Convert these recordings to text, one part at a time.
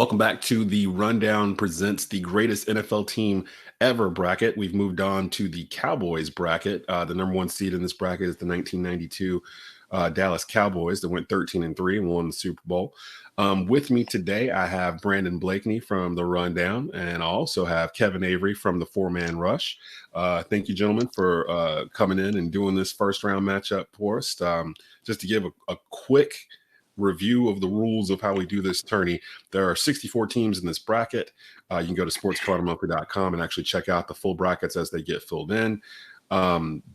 Welcome back to the Rundown presents the greatest NFL team ever bracket. We've moved on to the Cowboys bracket. The number one seed in this bracket is the 1992 Dallas Cowboys that went 13-3 and won the Super Bowl. With me today, I have Brandon Blakney from the Rundown, and I also have Kevin Avery from the Four-Man Rush. Thank you, gentlemen, for coming in and doing this first-round matchup for us. Just to give a quick review of the rules of how we do this tourney. There are 64 teams in this bracket. You can go to sportscolormonthly.com and actually check out the full brackets as they get filled in.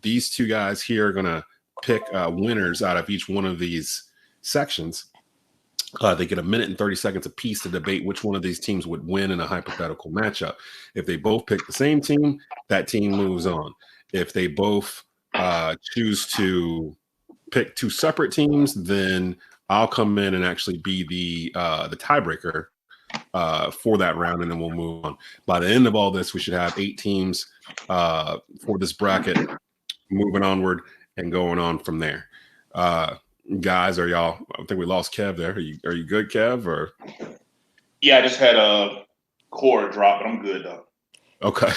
These two guys here are going to pick winners out of each one of these sections. They get a minute and 30 seconds apiece to debate which one of these teams would win in a hypothetical matchup. If they both pick the same team, that team moves on. If they both choose to pick two separate teams, then I'll come in and actually be the tiebreaker for that round, and then we'll move on. By the end of all this, we should have 8 teams for this bracket, moving onward and going on from there. Guys, are y'all? I think we lost Kev there. Are you good, Kev? Or yeah, I just had a cord drop, but I'm good though. Okay.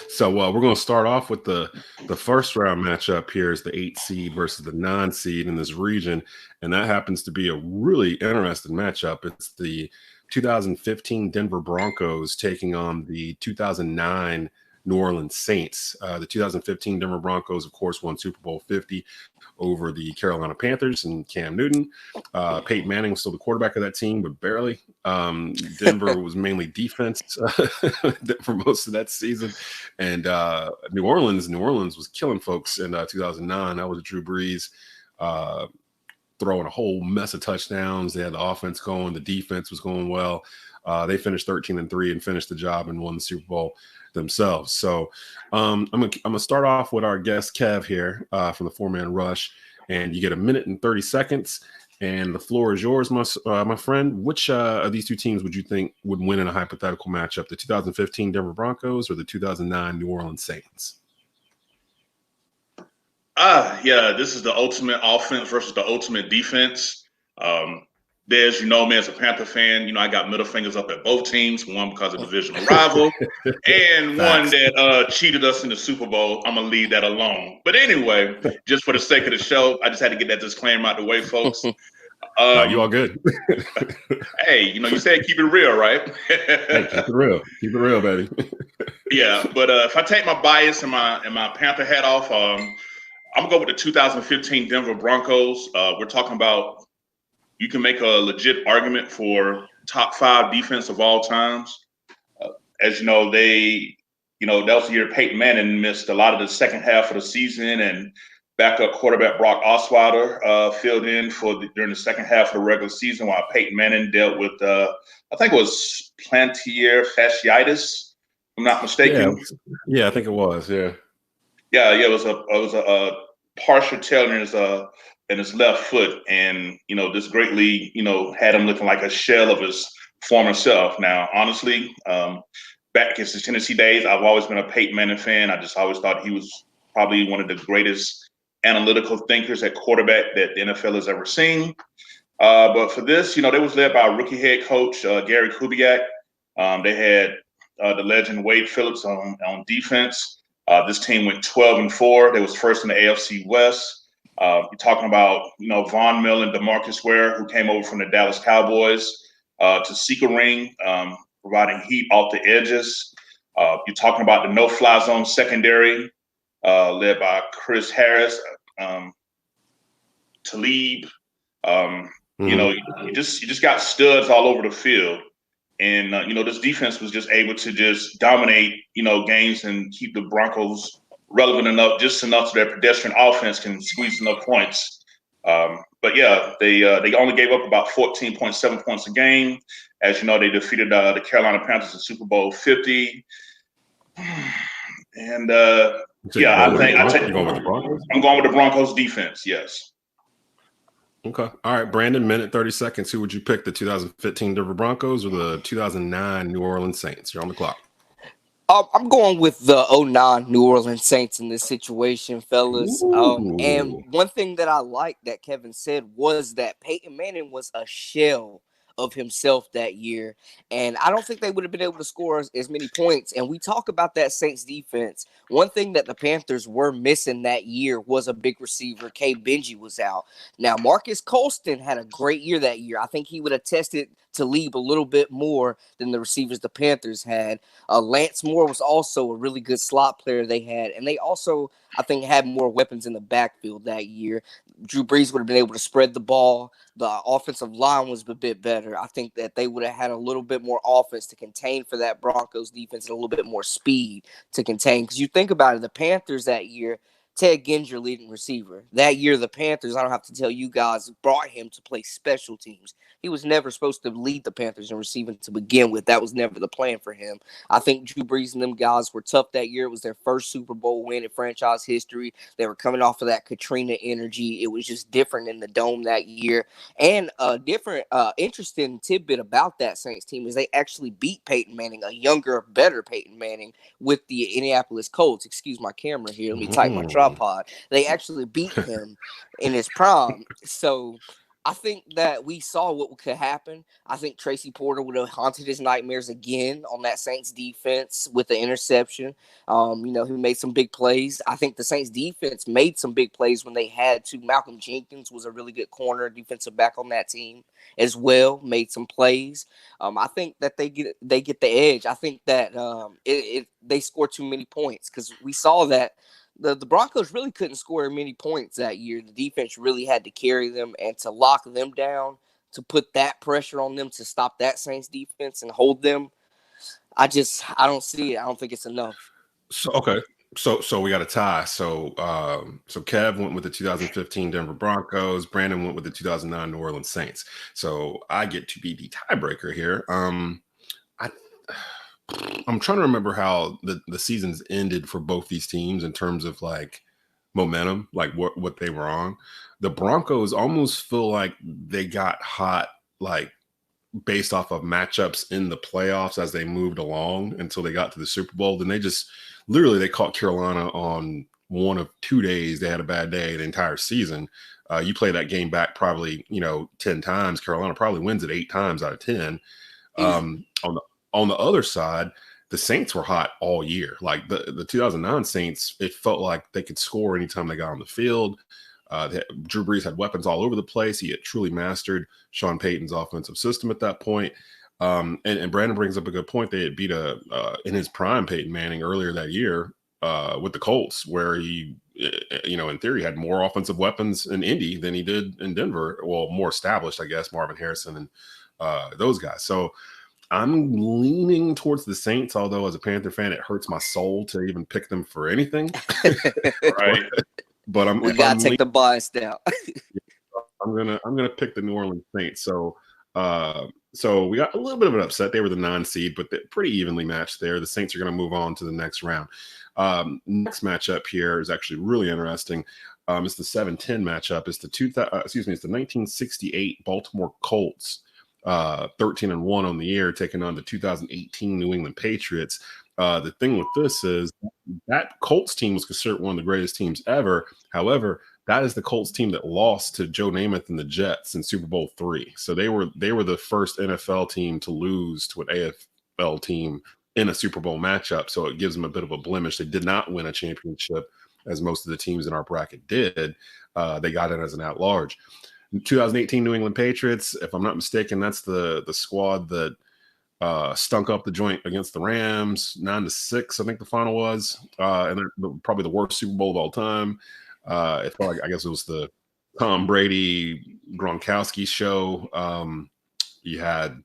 So we're going to start off with the first round matchup. Here is the 8 seed versus the 9 seed in this region, and that happens to be a really interesting matchup. It's the 2015 Denver Broncos taking on the 2009 New Orleans Saints. The 2015 Denver Broncos, of course, won Super Bowl 50 over the Carolina Panthers and Cam Newton. Peyton Manning was still the quarterback of that team, but barely. Denver was mainly defense for most of that season. And New Orleans was killing folks in 2009. That was Drew Brees throwing a whole mess of touchdowns. They had the offense going. The defense was going well. They finished 13-3 and finished the job and won the Super Bowl themselves. So I'm gonna start off with our guest Kev here from the Four-Man Rush, and you get a minute and 30 seconds, and the floor is yours, my friend. Which of these two teams would you think would win in a hypothetical matchup, the 2015 Denver Broncos or the 2009 New Orleans Saints? Yeah, this is the ultimate offense versus the ultimate defense. Des, you know me as a Panther fan, I got middle fingers up at both teams, one because of divisional rival and one that cheated us in the Super Bowl. I'm going to leave that alone. But anyway, just for the sake of the show, I just had to get that disclaimer out the way, folks. You all good. Hey, you said keep it real, right? Hey, keep it real. Keep it real, baby. Yeah, but if I take my bias and my Panther hat off, I'm going to go with the 2015 Denver Broncos. We're talking about you can make a legit argument for top 5 defense of all times. As you know, that was the year Peyton Manning missed a lot of the second half of the season, and backup quarterback Brock Osweiler filled in during the second half of the regular season while Peyton Manning dealt with, I think it was plantar fasciitis, if I'm not mistaken. Yeah, I think it was. Yeah, it was a partial tear in his left foot, and this greatly had him looking like a shell of his former self. Now, honestly, back in his Tennessee days, I've always been a Peyton Manning fan. I just always thought he was probably one of the greatest analytical thinkers at quarterback that the NFL has ever seen. But for this, they was led by a rookie head coach, Gary Kubiak. They had the legend Wade Phillips on defense. This team went 12-4. They was first in the AFC West. You're talking about, Von Miller and DeMarcus Ware, who came over from the Dallas Cowboys to seek a ring, providing heat off the edges. You're talking about the no-fly zone secondary, led by Chris Harris, Talib. You just got studs all over the field. And, this defense was just able to just dominate, games and keep the Broncos relevant enough, just enough so their pedestrian offense can squeeze enough points. But yeah, they only gave up about 14.7 points a game. As you know, they defeated the Carolina Panthers in Super Bowl 50. And I'm going with the Broncos defense. Yes. Okay. All right, Brandon, minute 30 seconds. Who would you pick, the 2015 Denver Broncos or the 2009 New Orleans Saints? You're on the clock. I'm going with the 2009 New Orleans Saints in this situation, fellas. And one thing that I liked that Kevin said was that Peyton Manning was a shell of himself that year. And I don't think they would have been able to score as many points. And we talk about that Saints defense. One thing that the Panthers were missing that year was a big receiver. K. Benji was out. Now, Marcus Colston had a great year that year. I think he would have tested Talib a little bit more than the receivers the Panthers had. Lance Moore was also a really good slot player they had. And they also, I think, had more weapons in the backfield that year. Drew Brees would have been able to spread the ball. The offensive line was a bit better. I think that they would have had a little bit more offense to contain for that Broncos defense and a little bit more speed to contain. Because you think about it, the Panthers that year, Ted Ginger, leading receiver. That year, the Panthers, I don't have to tell you guys, brought him to play special teams. He was never supposed to lead the Panthers in receiving to begin with. That was never the plan for him. I think Drew Brees and them guys were tough that year. It was their first Super Bowl win in franchise history. They were coming off of that Katrina energy. It was just different in the Dome that year. And a different, interesting tidbit about that Saints team is they actually beat Peyton Manning, a younger, better Peyton Manning, with the Indianapolis Colts. Excuse my camera here. Let me tighten my tripod. They actually beat him in his prime. So I think that we saw what could happen. I think Tracy Porter would have haunted his nightmares again on that Saints defense with the interception. He made some big plays. I think the Saints defense made some big plays when they had to. Malcolm Jenkins was a really good corner defensive back on that team as well, made some plays. I think that they get the edge. I think that they score too many points because we saw that the Broncos really couldn't score many points that year. The defense really had to carry them and to lock them down, to put that pressure on them to stop that Saints defense and hold them. I don't see it. I don't think it's enough. So okay. So we got a tie. So Kev went with the 2015 Denver Broncos. Brandon went with the 2009 New Orleans Saints. So I get to be the tiebreaker here. I'm trying to remember how the seasons ended for both these teams in terms of like momentum, like what they were on. The Broncos almost feel like they got hot, like based off of matchups in the playoffs as they moved along until they got to the Super Bowl. Then they just they caught Carolina on one of 2 days. They had a bad day the entire season. You play that game back probably 10 times. Carolina probably wins it 8 times out of 10. On the other side, the Saints were hot all year. Like the 2009 Saints, it felt like they could score anytime they got on the field. Drew Brees had weapons all over the place. He had truly mastered Sean Payton's offensive system at that point. And Brandon brings up a good point. They had beat in his prime Peyton Manning earlier that year with the Colts, where he, in theory, had more offensive weapons in Indy than he did in Denver. Well, more established, I guess, Marvin Harrison and those guys. So I'm leaning towards the Saints, although as a Panther fan, it hurts my soul to even pick them for anything. Right. But we gotta take the bias down. I'm gonna pick the New Orleans Saints. So we got a little bit of an upset. They were the 9 seed, but they're pretty evenly matched there. The Saints are gonna move on to the next round. Next matchup here is actually really interesting. It's the 7-10 matchup. It's the 1968 Baltimore Colts. 13-1 on the year, taking on the 2018 New England Patriots. The thing with this is that Colts team was considered one of the greatest teams ever. However, that is the Colts team that lost to Joe Namath and the Jets in Super Bowl III. So they were the first NFL team to lose to an AFL team in a Super Bowl matchup. So it gives them a bit of a blemish. They did not win a championship as most of the teams in our bracket did. They got in as an at-large. 2018 New England Patriots, if I'm not mistaken, that's the squad that stunk up the joint against the Rams, 9-6, I think the final was, and they're probably the worst Super Bowl of all time. It felt like, I guess it was the Tom Brady Gronkowski show. You had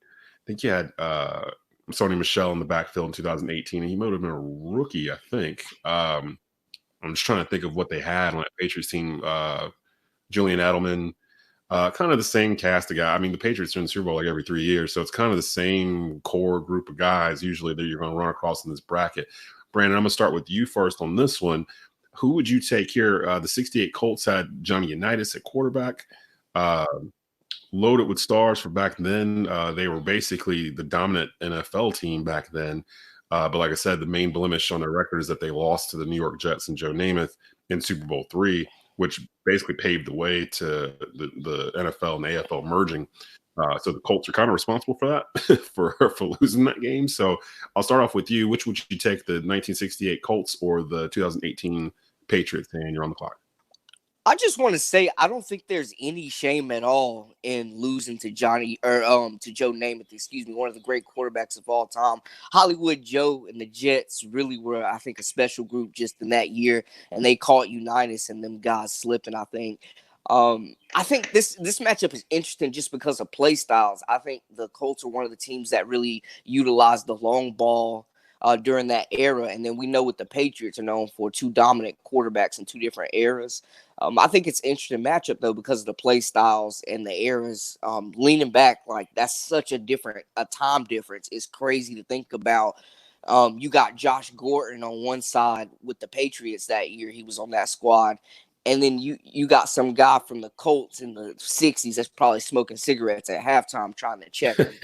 Sony Michel in the backfield in 2018, and he might have been a rookie, I think. I'm just trying to think of what they had on that Patriots team. Julian Edelman. Kind of the same cast of guys. I mean, the Patriots are in the Super Bowl like every 3 years, so it's kind of the same core group of guys usually that you're going to run across in this bracket. Brandon, I'm going to start with you first on this one. Who would you take here? The 68 Colts had Johnny Unitas at quarterback, loaded with stars for back then. They were basically the dominant NFL team back then. But like I said, the main blemish on their record is that they lost to the New York Jets and Joe Namath in Super Bowl III, which basically paved the way to the NFL and the AFL merging. So the Colts are kind of responsible for that, for losing that game. So I'll start off with you. Which would you take, the 1968 Colts or the 2018 Patriots? And you're on the clock. I just want to say I don't think there's any shame at all in losing to to Joe Namath, excuse me, one of the great quarterbacks of all time. Hollywood Joe and the Jets really were, I think, a special group just in that year, and they caught Unitas and them guys slipping, I think. I think this matchup is interesting just because of play styles. I think the Colts are one of the teams that really utilized the long ball during that era, and then we know what the Patriots are known for, two dominant quarterbacks in two different eras. I think it's an interesting matchup though because of the play styles and the eras. Leaning back, like that's such a time difference. It's crazy to think about. You got Josh Gordon on one side with the Patriots that year; he was on that squad. And then you got some guy from the Colts in the 60s that's probably smoking cigarettes at halftime trying to check him.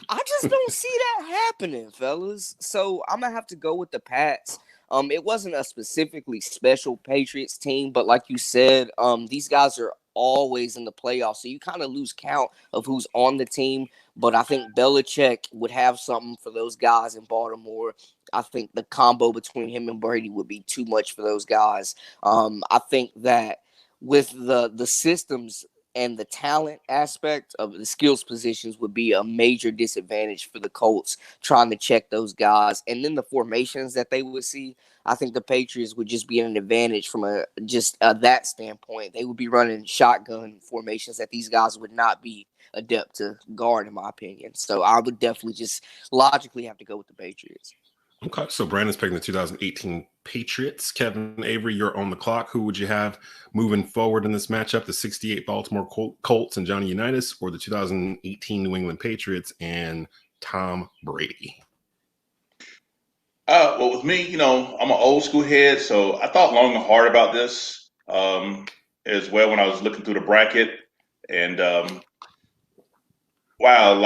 I just don't see that happening, fellas. So I'm going to have to go with the Pats. It wasn't a specifically special Patriots team, but like you said, these guys are always in the playoffs. So you kind of lose count of who's on the team. But I think Belichick would have something for those guys in Baltimore. I think the combo between him and Brady would be too much for those guys. I think that with the systems and the talent aspect of the skills positions would be a major disadvantage for the Colts trying to check those guys. And then the formations that they would see, I think the Patriots would just be an advantage from that standpoint. They would be running shotgun formations that these guys would not be adept to guard, in my opinion. So I would definitely just logically have to go with the Patriots. Okay, so Brandon's picking the 2018 Patriots. Kevin Avery, you're on the clock. Who would you have moving forward in this matchup? The 68 Baltimore Colts and Johnny Unitas, or the 2018 New England Patriots and Tom Brady? Well, with me, I'm an old school head, so I thought long and hard about this as well when I was looking through the bracket. And wow,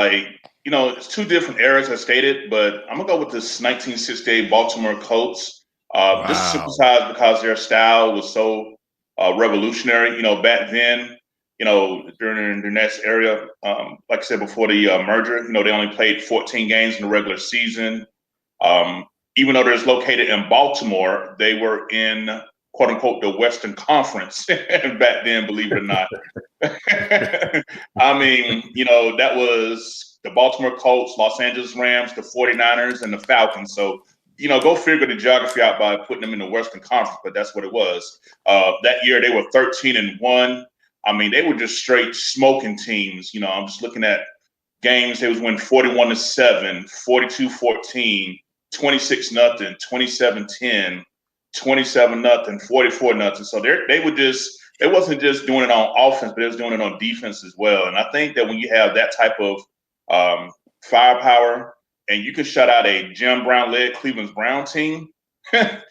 it's two different eras as stated, but I'm gonna go with this 1968 Baltimore Colts. Wow. Just sympathize because their style was so revolutionary. Back then, during the next era, like I said before the merger, they only played 14 games in the regular season. Even though they're located in Baltimore, they were in quote unquote the Western Conference back then, believe it or not. I mean, that was the Baltimore Colts, Los Angeles Rams, the 49ers, and the Falcons. So, go figure the geography out by putting them in the Western Conference, but that's what it was. That year, they were 13-1. I mean, they were just straight smoking teams. I'm just looking at games. They was winning 41-7, 42-14, 26-0, 27-10, 27-0, 44-0. So they wasn't just doing it on offense, but they was doing it on defense as well. And I think that when you have that type of firepower and you can shut out a Jim Brown-led Cleveland Brown team, that's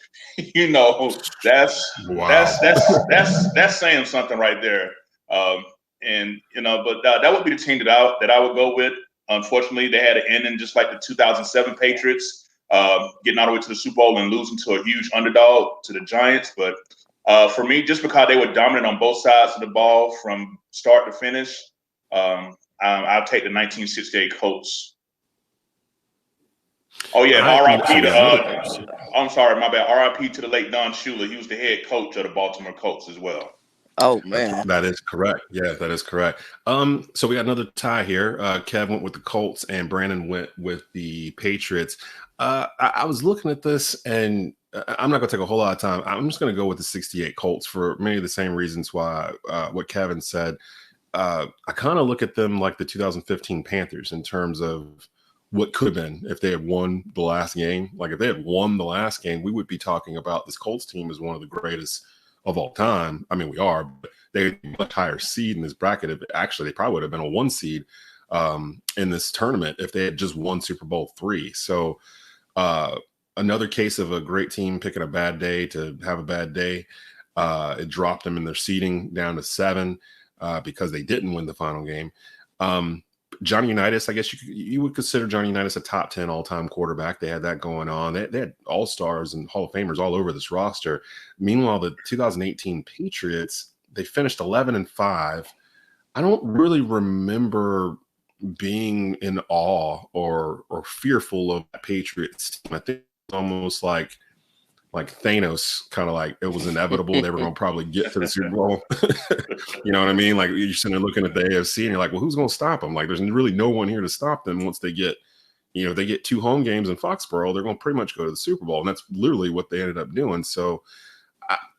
saying something right there. But that would be the team that I would go with. Unfortunately, they had an ending just like the 2007 Patriots, getting all the way to the Super Bowl and losing to a huge underdog to the Giants. But for me, just because they were dominant on both sides of the ball from start to finish, I'll take the 1968 Colts. Oh yeah, R.I.P. I'm sorry, my bad. R.I.P. to the late Don Shula. He was the head coach of the Baltimore Colts as well. Oh man, that is correct. Yeah, that is correct. So we got another tie here. Kev went with the Colts and Brandon went with the Patriots. I was looking at this, and I'm not going to take a whole lot of time. I'm just going to go with the 68 Colts for many of the same reasons why what Kevin said. I kind of look at them like the 2015 Panthers in terms of what could have been if they had won the last game. Like if they had won the last game, we would be talking about this Colts team as one of the greatest of all time. I mean, we are, but they're a much higher seed in this bracket. Actually, they probably would have been a 1 seed in this tournament if they had just won Super Bowl III. So another case of a great team picking a bad day to have a bad day. It dropped them in their seeding down to 7 because they didn't win the final game. Johnny Unitas, I guess you would consider Johnny Unitas a top 10 all-time quarterback. They had that going on. They had all-stars and Hall of Famers all over this roster. Meanwhile, the 2018 Patriots, they finished 11-5. I don't really remember being in awe or fearful of the Patriots team. I think it's almost like Thanos, kind of like it was inevitable they were going to probably get to the Super Bowl. You know what I mean? Like you're sitting there looking at the AFC and you're like, well, who's going to stop them? Like there's really no one here to stop them once they get, they get 2 home games in Foxborough, they're going to pretty much go to the Super Bowl. And that's literally what they ended up doing. So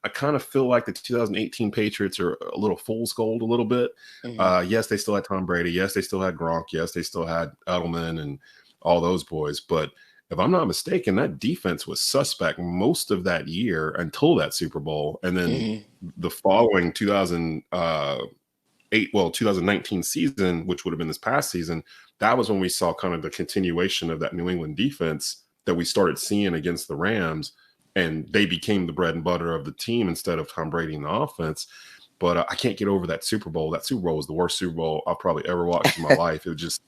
I kind of feel like the 2018 Patriots are a little fool's gold a little bit. Yes, they still had Tom Brady. Yes, they still had Gronk. Yes, they still had Edelman and all those boys. But if I'm not mistaken, that defense was suspect most of that year until that Super Bowl. And then the following 2019 season, which would have been this past season, that was when we saw kind of the continuation of that New England defense that we started seeing against the Rams. And they became the bread and butter of the team instead of Tom Brady in the offense. But I can't get over that Super Bowl. That Super Bowl was the worst Super Bowl I've probably ever watched in my life. It was just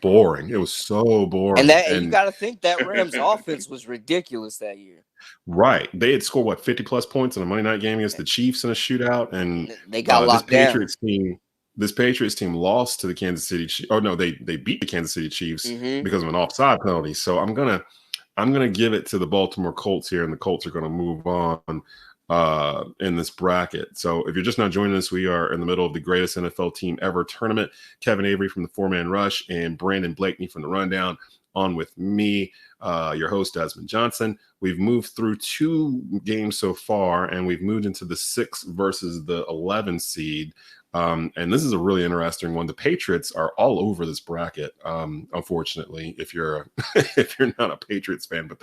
boring. It was so boring. And you got to think that Rams offense was ridiculous that year. Right. They had scored, 50-plus points in a Monday night game against the Chiefs in a shootout. And they got locked down. This Patriots team lost to the Kansas City Chiefs. Oh, no, they beat the Kansas City Chiefs because of an offside penalty. So I'm gonna give it to the Baltimore Colts here, and the Colts are going to move on in this bracket. So if you're just now joining us, we are in the middle of the greatest NFL team ever tournament. Kevin Avery from the 4-Man Rush and Brandon Blakney from the Rundown on with me, your host, Desmond Johnson. We've moved through 2 games so far, and we've moved into the 6 versus the 11 seed. And this is a really interesting one. The Patriots are all over this bracket, unfortunately, if you're if you're not a Patriots fan, but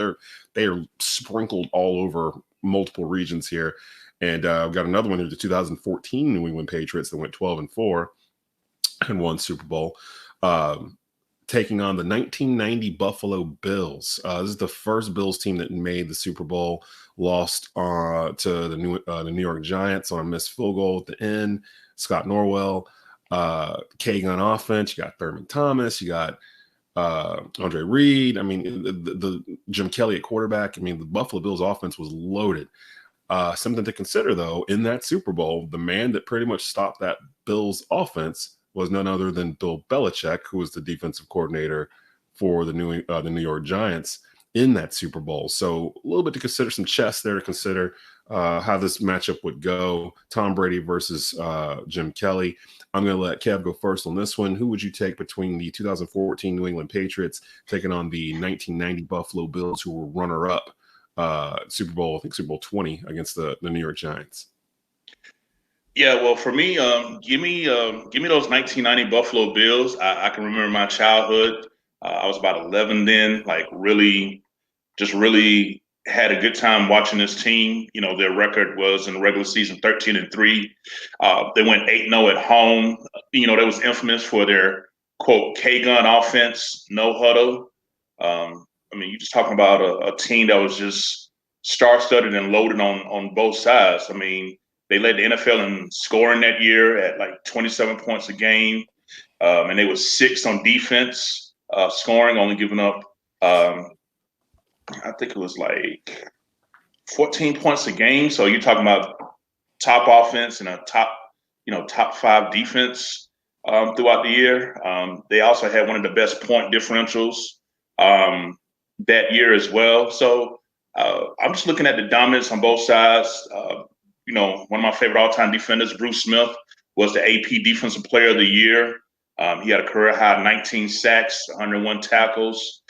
they are sprinkled all over multiple regions here. And we've got another one here, the 2014 New England Patriots that went 12-4 and won Super Bowl, taking on the 1990 Buffalo Bills. This is the first Bills team that made the Super Bowl, lost to the New York Giants on a missed field goal at the end. Scott Norwell, K-Gun offense. You got Thurman Thomas. You got Andre Reed. I mean, the Jim Kelly at quarterback. I mean, the Buffalo Bills offense was loaded. Something to consider, though, in that Super Bowl, the man that pretty much stopped that Bills offense was none other than Bill Belichick, who was the defensive coordinator for the New York Giants in that Super Bowl. So a little bit to consider, some chess there to consider how this matchup would go. Tom Brady versus Jim Kelly. I'm going to let Kev go first on this one. Who would you take between the 2014 New England Patriots taking on the 1990 Buffalo Bills, who were runner-up Super Bowl 20 against the New York Giants? Yeah, well, for me, give me those 1990 Buffalo Bills. I can remember my childhood. I was about 11 then. Like really had a good time watching this team. You know, their record was in the regular season 13-3. They went 8-0 at home. You know, that was infamous for their quote K-Gun offense, no huddle. I mean, you're just talking about a team that was just star-studded and loaded on both sides. I mean, they led the NFL in scoring that year at like 27 points a game, and they were 6th on defense scoring, only giving up. I think it was like 14 points a game. So you're talking about top offense and a top 5 defense throughout the year. They also had one of the best point differentials that year as well. So I'm just looking at the dominance on both sides. You know, one of my favorite all-time defenders, Bruce Smith, was the AP Defensive Player of the Year. He had a career high 19 sacks, 101 tackles.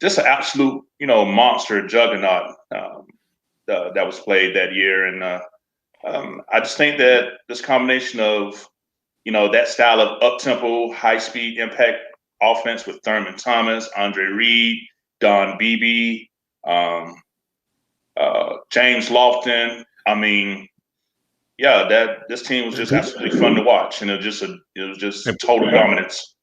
Just an absolute, monster juggernaut that was played that year. And I just think that this combination of, that style of up-tempo, high-speed impact offense with Thurman Thomas, Andre Reed, Don Beebe, James Lofton. I mean, yeah, this team was just absolutely fun to watch, and it was just total dominance.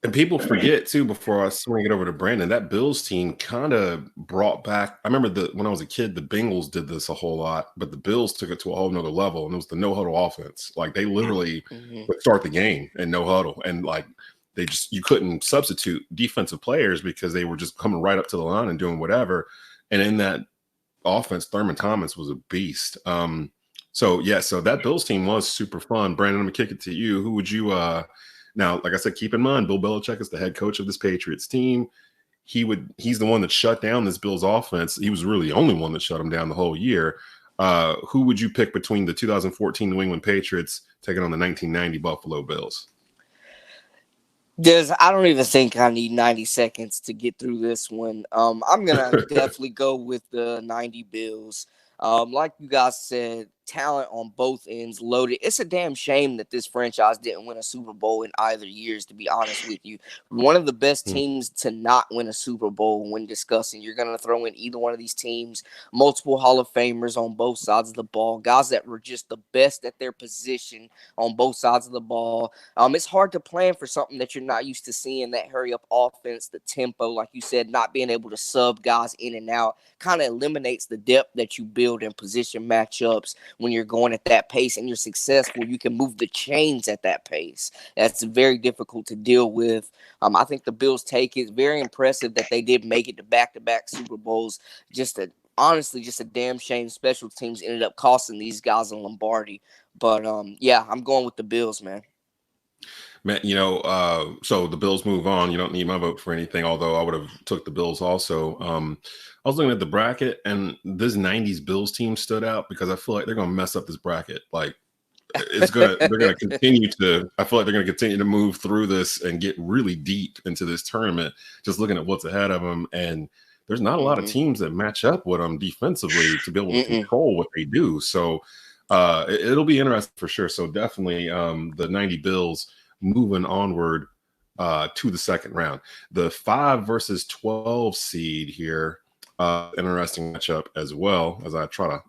And people forget too, before I swing it over to Brandon, that Bills team kind of brought back. I remember when I was a kid, the Bengals did this a whole lot, but the Bills took it to a whole nother level, and it was the no huddle offense. Like they literally would start the game in no huddle, and like you couldn't substitute defensive players because they were just coming right up to the line and doing whatever. And in that offense, Thurman Thomas was a beast. So that Bills team was super fun. Brandon, I'm gonna kick it to you. Who would you now, like I said, keep in mind, Bill Belichick is the head coach of this Patriots team. He's the one that shut down this Bills offense. He was really the only one that shut him down the whole year. Who would you pick between the 2014 New England Patriots taking on the 1990 Buffalo Bills? I don't even think I need 90 seconds to get through this one. I'm gonna definitely go with the 90 Bills. Like you guys said, talent on both ends loaded. It's a damn shame that this franchise didn't win a Super Bowl in either years, to be honest with you. One of the best teams to not win a Super Bowl when discussing. You're gonna throw in either one of these teams, multiple Hall of Famers on both sides of the ball, guys that were just the best at their position on both sides of the ball. It's hard to plan for something that you're not used to seeing, that hurry up offense, the tempo, like you said, not being able to sub guys in and out kind of eliminates the depth that you build in position matchups when you're going at that pace and you're successful. You can move the chains at that pace. That's very difficult to deal with. I think the Bills take it. Very impressive that they did make it to back-to-back Super Bowls. Honestly, just a damn shame special teams ended up costing these guys in Lombardi. But yeah, I'm going with the Bills, man. Man, so the Bills move on. You don't need my vote for anything, although I would have took the Bills also. I was looking at the bracket, and this 90s Bills team stood out because I feel like they're going to mess up this bracket. Like, they're going to continue to, I feel like they're going to continue to move through this and get really deep into this tournament, just looking at what's ahead of them. And there's not a lot of teams that match up with them defensively to be able to control what they do. So it'll be interesting for sure. So definitely the 90 Bills moving onward to the second round. The 5 versus 12 seed here, interesting matchup as well, as I try to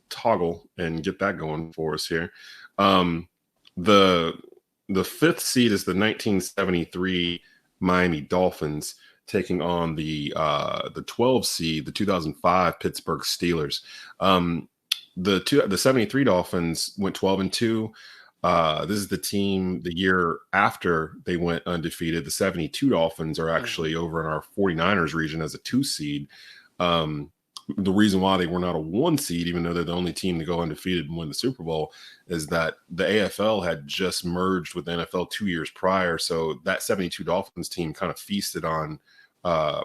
toggle and get that going for us here. The 5th seed is the 1973 Miami Dolphins taking on the 12 seed, the 2005 Pittsburgh Steelers. The 73 Dolphins went 12-2. This is the team the year after they went undefeated. The 72 Dolphins are actually over in our 49ers region as a 2 seed. The reason why they were not a 1 seed, even though they're the only team to go undefeated and win the Super Bowl, is that the AFL had just merged with the NFL 2 years prior. So that 72 Dolphins team kind of feasted on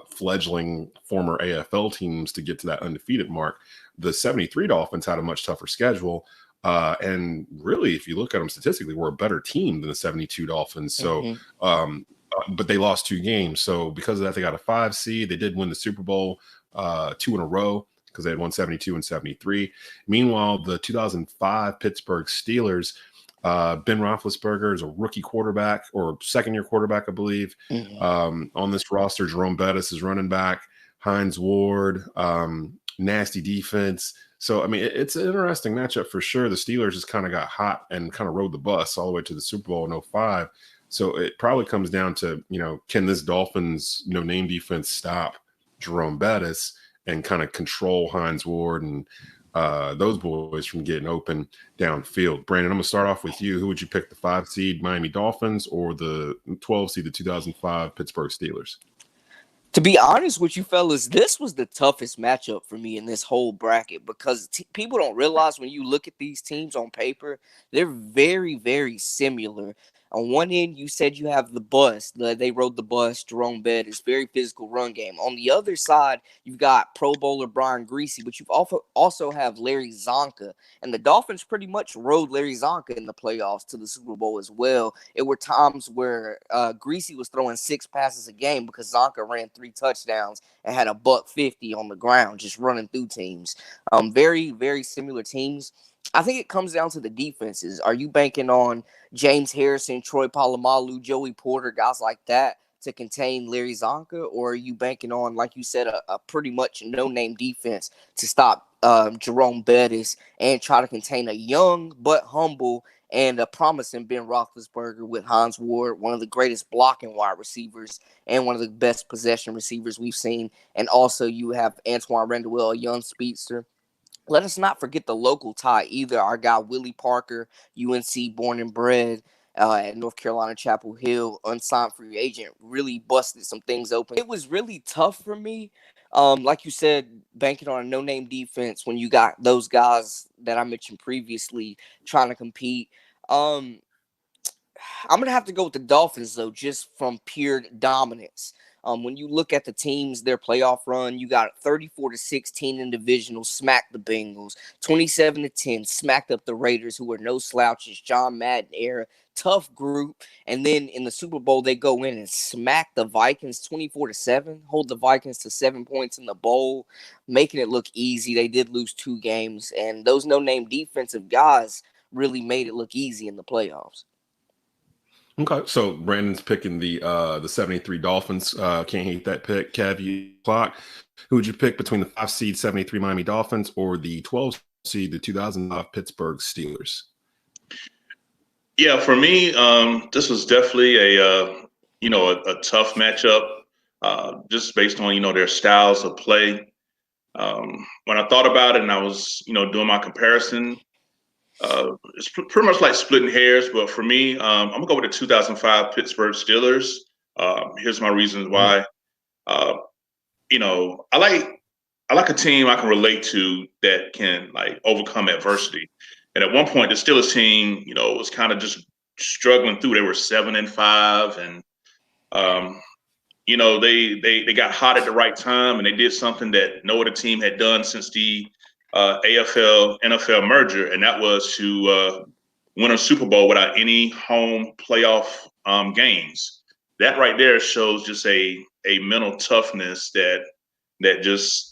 fledgling former AFL teams to get to that undefeated mark. The 73 Dolphins had a much tougher schedule. And really, if you look at them statistically, we're a better team than the 72 Dolphins. So, but they lost 2 games. So because of that, they got a 5 seed. They did win the Super Bowl 2 in a row because they had won 72 and 73. Meanwhile, the 2005 Pittsburgh Steelers, Ben Roethlisberger is a rookie quarterback or second-year quarterback, I believe. On this roster, Jerome Bettis is running back, Hines Ward, nasty defense. So, I mean, it's an interesting matchup for sure. The Steelers just kind of got hot and kind of rode the bus all the way to the Super Bowl in 05. So it probably comes down to, can this Dolphins no-name defense stop Jerome Bettis and kind of control Hines Ward and those boys from getting open downfield? Brandon, I'm going to start off with you. Who would you pick, the 5 seed Miami Dolphins or the 12 seed, the 2005 Pittsburgh Steelers? To be honest with you, fellas, this was the toughest matchup for me in this whole bracket because people don't realize when you look at these teams on paper, they're very, very similar. On one end, you said you have the bus. They rode the bus. Jerome Bettis, very physical run game. On the other side, you've got Pro Bowler Brian Greasy, but you've also have Larry Zonka. And the Dolphins pretty much rode Larry Zonka in the playoffs to the Super Bowl as well. It were times where Greasy was throwing 6 passes a game because Zonka ran 3 touchdowns and had a $150 on the ground just running through teams. Very, very similar teams. I think it comes down to the defenses. Are you banking on James Harrison, Troy Polamalu, Joey Porter, guys like that to contain Larry Zonka? Or are you banking on, like you said, a pretty much no-name defense to stop Jerome Bettis and try to contain a young but humble and a promising Ben Roethlisberger with Hines Ward, one of the greatest blocking wide receivers and one of the best possession receivers we've seen. And also you have Antoine Randall, a young speedster. Let us not forget the local tie either. Our guy, Willie Parker, UNC born and bred. at North Carolina Chapel Hill, unsigned free agent, really busted some things open. It was really tough for me. Like you said, banking on a no-name defense when you got those guys that I mentioned previously trying to compete. I'm gonna have to go with the Dolphins though, just from pure dominance. When you look at the teams, their playoff run, you got 34-16 in divisional, smacked the Bengals, 27-10, smacked up the Raiders, who were no slouches, John Madden era, tough group. And then in the Super Bowl, they go in and smack the Vikings 24-7, hold the Vikings to 7 points in the bowl, making it look easy. They did lose 2 games, and those no-name defensive guys really made it look easy in the playoffs. Okay, so Brandon's picking the 73 Dolphins. Can't hate that pick. Kev, you clock. Who would you pick between the 5 seed 73 Miami Dolphins or the 12 seed the 2005 Pittsburgh Steelers? Yeah, for me, this was definitely a tough matchup, just based on their styles of play. When I thought about it and I was doing my comparison, it's pretty much like splitting hairs. But for me, I'm gonna go with the 2005 Pittsburgh Steelers. Here's my reasons why. Uh, I like a team I can relate to that can like overcome adversity. And at one point, the Steelers team, was kind of just struggling through. They were 7-5, and they got hot at the right time, and they did something that no other team had done since the AFL NFL merger, and that was to win a Super Bowl without any home playoff games. That right there shows just a mental toughness that just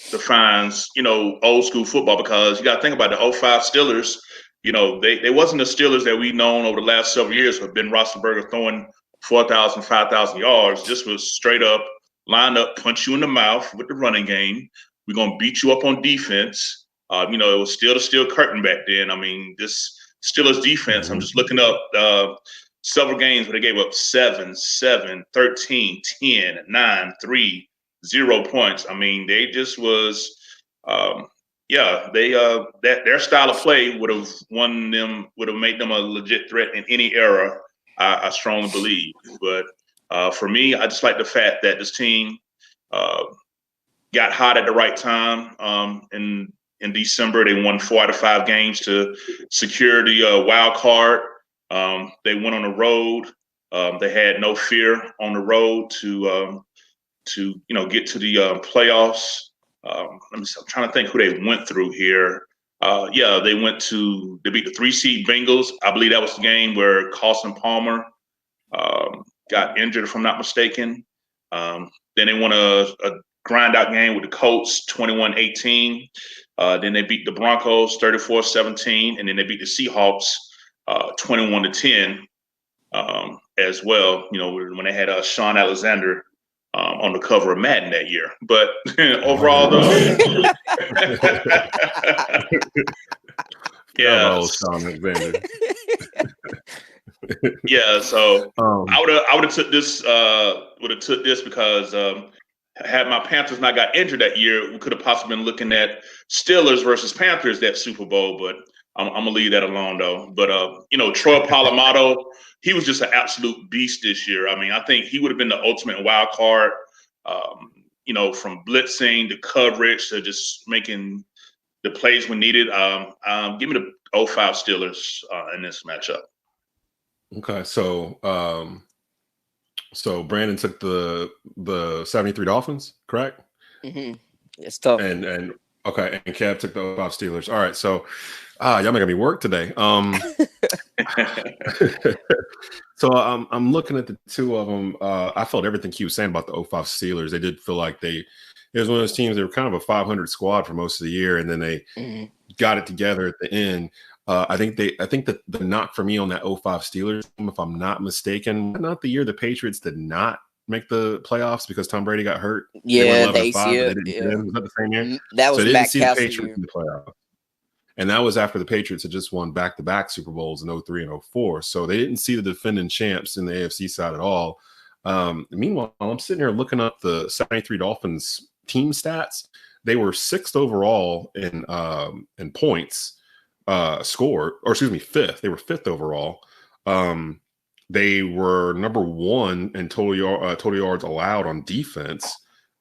defines old school football, because you got to think about the '05 Steelers. They wasn't the Steelers that we've known over the last several years with Ben Roethlisberger throwing 4,000, 5,000 yards. This was straight up line up, punch you in the mouth with the running game. We're gonna beat you up on defense. It was still the steel curtain back then. I mean, this Steelers defense, I'm just looking up several games where they gave up 7, 7, 13, 10, 9, 3, 0 points. I mean, they just was their style of play would have made them a legit threat in any era. I strongly believe. But for me, I just like the fact that this team got hot at the right time. In December, they won 4 out of 5 games to secure the wild card. They went on the road. They had no fear on the road to get to the playoffs. I'm trying to think who they went through here. They beat the 3 seed Bengals. I believe that was the game where Carson Palmer got injured, if I'm not mistaken. Then they won a grind out game with the Colts, 21-18. Then they beat the Broncos 34-17, and then they beat the Seahawks 21-10 as well. When they had Sean Alexander on the cover of Madden that year. But overall, though, yeah, Sean Alexander. Yeah, so I would have took this because had my Panthers not got injured that year, we could have possibly been looking at Steelers versus Panthers that Super Bowl. But I'm gonna leave that alone though. But Troy Polamalu, he was just an absolute beast this year. I mean, I think he would have been the ultimate wild card. From blitzing to coverage to just making the plays when needed. Give me the '05 Steelers in this matchup. Okay, so Brandon took the 73 Dolphins, correct? Mm-hmm. It's tough. And okay, and Kev took the '05 Steelers. All right, so y'all making me work today. So I'm looking at the two of them. I felt everything Q was saying about the '05 Steelers. They did feel like it was one of those teams. They were kind of a 500 squad for most of the year, and then they got it together at the end. I think that the knock for me on that '05 Steelers team, if I'm not mistaken, not the year the Patriots did not make the playoffs because Tom Brady got hurt. Yeah, the ACL. Yeah. Was that the same year? That was so they Matt didn't see the Castle Patriots year. in the playoffs. And that was after the Patriots had just won back-to-back Super Bowls in '03 and '04. So they didn't see the defending champs in the AFC side at all. Meanwhile, I'm sitting here looking up the 73 Dolphins team stats. They were 6th overall in points scored, or excuse me, 5th. They were 5th overall. They were number 1 in total yards allowed on defense,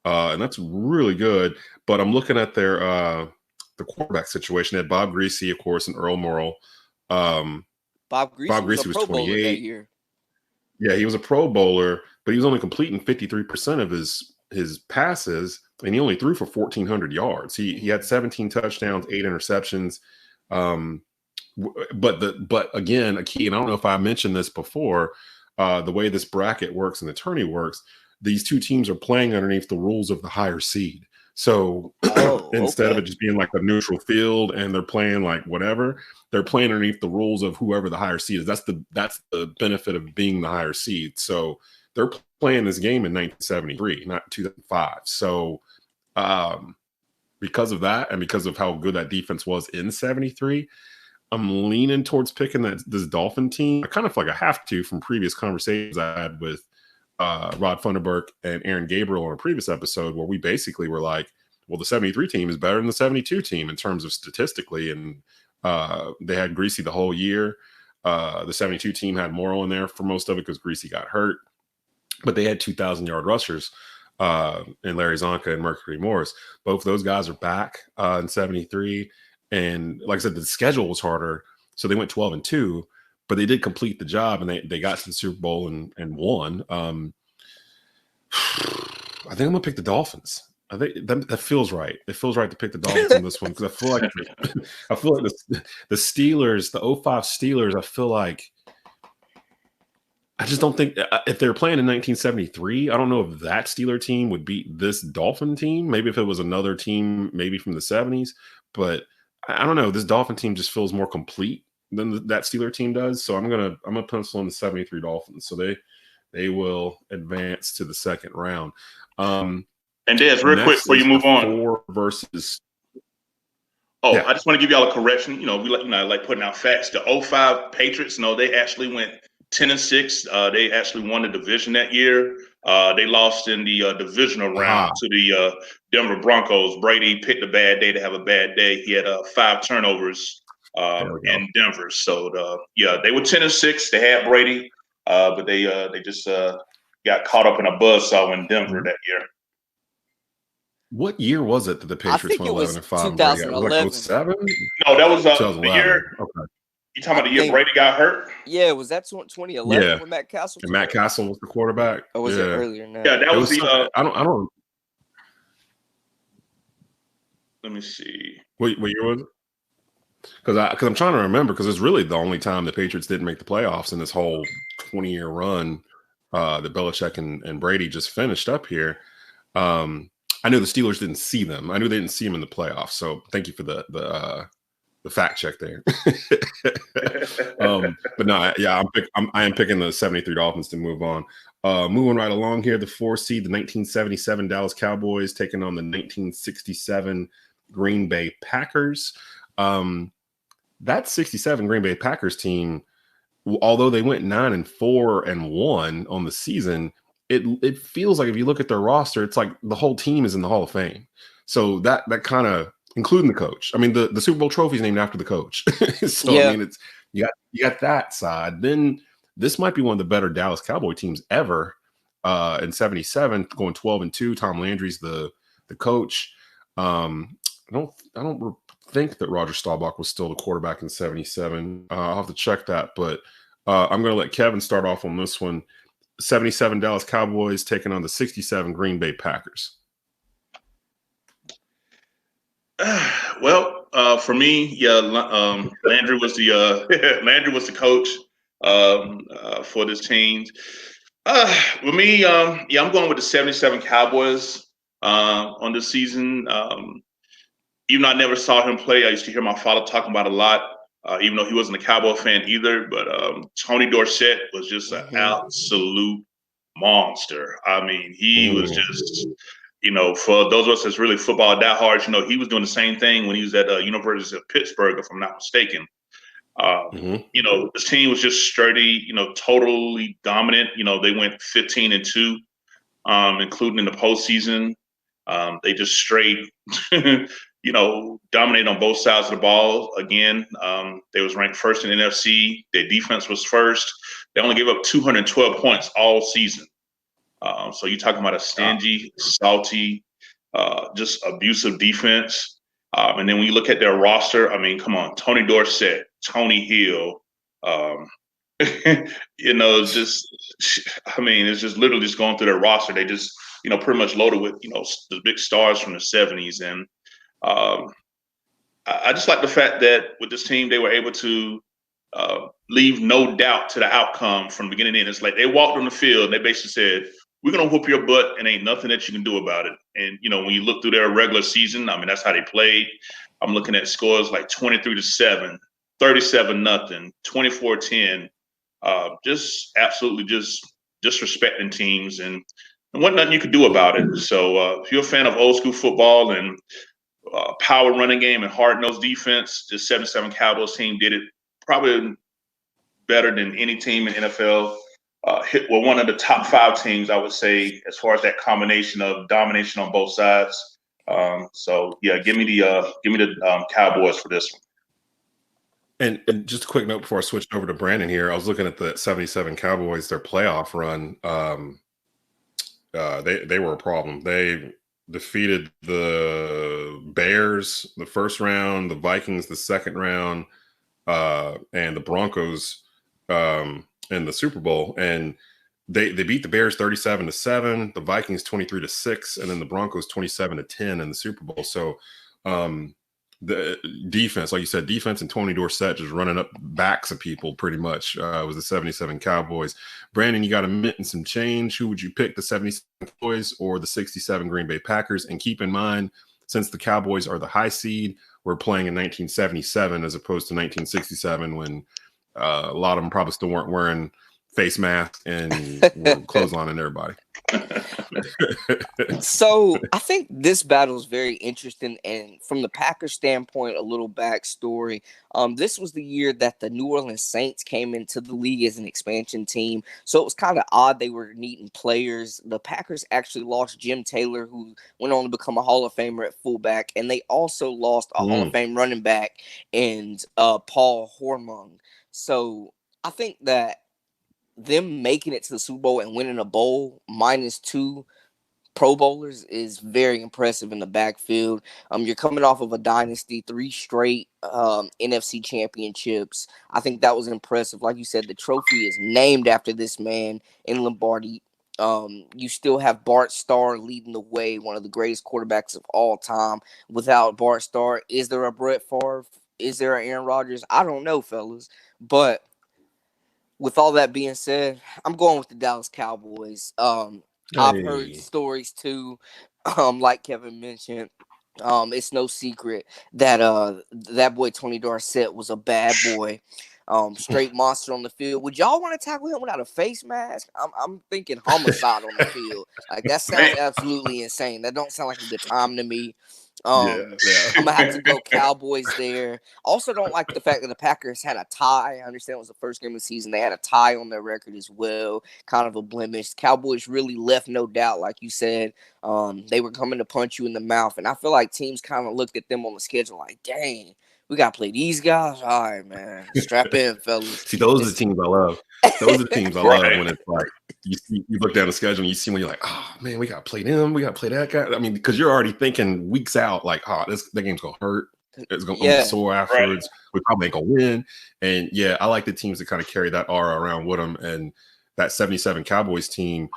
and that's really good. But I'm looking at their the quarterback situation. They had Bob Greasy, of course, and Earl Morrall. Bob Greasy was a Pro Bowler that year. Yeah, he was a Pro Bowler, but he was only completing 53% of his passes, and he only threw for 1,400 yards. He had 17 touchdowns, 8 interceptions. But again, a key, and I don't know if I mentioned this before, the way this bracket works and the tourney works, these two teams are playing underneath the rules of the higher seed. So instead of it just being like a neutral field and they're playing like whatever, they're playing underneath the rules of whoever the higher seed is. That's the benefit of being the higher seed. So they're playing this game in 1973, not 2005. So because of that, and because of how good that defense was in 73, I'm leaning towards picking this Dolphin team. I kind of feel like I have to from previous conversations I had with Rod Funderburk and Aaron Gabriel on a previous episode, where we basically were like, well, the 73 team is better than the 72 team in terms of statistically. And they had Greasy the whole year. The 72 team had Morrow in there for most of it because Greasy got hurt. But they had 2,000-yard rushers in Larry Zonka and Mercury Morris. Both of those guys are back in 73. And like I said, the schedule was harder. So they went 12-2. But they did complete the job, and they got to the Super Bowl and won. I think I'm gonna pick the Dolphins. I think that feels right. It feels right to pick the Dolphins on this one because I feel like the Steelers, the 05 Steelers. I feel like I just don't think if they were playing in 1973, I don't know if that Steeler team would beat this Dolphin team. Maybe if it was another team, maybe from the 70s, but I don't know. This Dolphin team just feels more complete than that Steeler team does. So I'm gonna pencil in the 73 Dolphins. So they will advance to the second round. And Des, real quick before you move on. 4 versus. Oh, yeah. I just want to give y'all a correction. We like putting out facts. The 05 Patriots, they actually went 10-6. They actually won the division that year. They lost in the divisional round to the Denver Broncos. Brady picked a bad day to have a bad day. He had 5 turnovers in Denver. So they were 10-6. They had Brady, but they just got caught up in a buzzsaw in Denver that year. What year was it that the Patriots went 11-5? 2011. Like 07? No, that was the year. Okay. You talking about the year Brady got hurt? Yeah, was that 2011 when Matt Castle? And Matt Castle was the quarterback. Or was it earlier now? Yeah, that was the. I don't. Let me see. What year was it? Because I'm trying to remember, because it's really the only time the Patriots didn't make the playoffs in this whole 20-year run that Belichick and Brady just finished up here. I know the Steelers didn't see them. I knew they didn't see them in the playoffs. So thank you for the fact check there. But no, yeah, I am picking the 73 Dolphins to move on. Moving right along here, the 4 seed, the 1977 Dallas Cowboys taking on the 1967 Green Bay Packers. That 67 Green Bay Packers team, although they went 9-4 and 1 on the season, it feels like if you look at their roster, it's like the whole team is in the Hall of Fame. So that kind of, including the coach. I mean, the Super Bowl trophy is named after the coach. So yeah. I mean, it's you got that side. Then this might be one of the better Dallas Cowboy teams ever in 77, going 12-2. Tom Landry's the coach. I don't think that Roger Staubach was still the quarterback in 77. I'll have to check that, but I'm going to let Kevin start off on this one. 77 Dallas Cowboys taking on the 67 Green Bay Packers. Well, for me, Landry was the coach for this team. For me, I'm going with the 77 Cowboys on this season. Even though I never saw him play, I used to hear my father talking about it a lot. Even though he wasn't a Cowboy fan either, but Tony Dorsett was just an absolute monster. I mean, he was just, for those of us that's really football diehards, he was doing the same thing when he was at University of Pittsburgh, if I'm not mistaken. This team was just sturdy, totally dominant. They went 15-2, including in the postseason. They just straight dominated on both sides of the ball. Again, they was ranked first in the NFC. Their defense was first. They only gave up 212 points all season. So you're talking about a stingy, salty, just abusive defense. And then when you look at their roster, I mean, come on, Tony Dorsett, Tony Hill, it's just literally just going through their roster. They just, pretty much loaded with, the big stars from the 70s. And I just like the fact that with this team, they were able to leave no doubt to the outcome from the beginning to end. It's like they walked on the field and they basically said, we're going to whoop your butt and ain't nothing that you can do about it. And, when you look through their regular season, I mean, that's how they played. I'm looking at scores like 23-7, 37-0, 24-10. Just absolutely just disrespecting teams and wasn't nothing you could do about it. So if you're a fan of old school football and power running game and hard-nosed defense, the 77 Cowboys team did it probably better than any team in NFL. One of the top 5 teams, I would say, as far as that combination of domination on both sides. So yeah, give me the Cowboys for this one. And just a quick note before I switch over to Brandon here, I was looking at the 77 Cowboys, their playoff run. They were a problem. They defeated the Bears the first round, the Vikings the second round, and the Broncos in the Super Bowl. And they beat the Bears 37-7, the Vikings 23-6, and then the Broncos 27-10 in the Super Bowl. So the defense, like you said, defense and Tony Dorsett just running up backs of people pretty much was the 77 Cowboys. Brandon, you got a mint and some change. Who would you pick, the 77 Cowboys or the 67 Green Bay Packers? And keep in mind, since the Cowboys are the high seed, we're playing in 1977 as opposed to 1967 when a lot of them probably still weren't wearing face masks and clotheslining everybody. So I think this battle is very interesting, and from the Packers standpoint, a little backstory. This was the year that the New Orleans Saints came into the league as an expansion team, so it was kind of odd they were needing players. The Packers actually lost Jim Taylor, who went on to become a Hall of Famer at fullback, and they also lost a Hall of Fame running back and Paul Hormung. So I think that them making it to the Super Bowl and winning a bowl -2 Pro Bowlers is very impressive in the backfield. You're coming off of a dynasty, 3 straight NFC championships. I think that was impressive. Like you said, the trophy is named after this man in Lombardi. You still have Bart Starr leading the way, one of the greatest quarterbacks of all time. Without Bart Starr, is there a Brett Favre? Is there an Aaron Rodgers? I don't know, fellas. But with all that being said, I'm going with the Dallas Cowboys. I've heard stories too, like Kevin mentioned. It's no secret that that boy Tony Dorsett was a bad boy, straight monster on the field. Would y'all want to tackle him without a face mask? I'm thinking homicide on the field. Like that sounds absolutely insane. That don't sound like a good time to me. I'm gonna have to go Cowboys there. Also, don't like the fact that the Packers had a tie. I understand it was the first game of the season. They had a tie on their record as well, kind of a blemish. Cowboys really left no doubt, like you said. They were coming to punch you in the mouth, and I feel like teams kind of looked at them on the schedule like, dang, we gotta play these guys. All right, man, strap in, fellas. See, those are the teams I love. Those are the teams I love when it's like you look down the schedule and you see when you're like, oh man, we gotta play them, we gotta play that guy. I mean, because you're already thinking weeks out, like, oh, that game's gonna hurt. It's gonna be sore afterwards. Right. We probably ain't gonna win. And yeah, I like the teams that kind of carry that aura around with them. And that 77 Cowboys team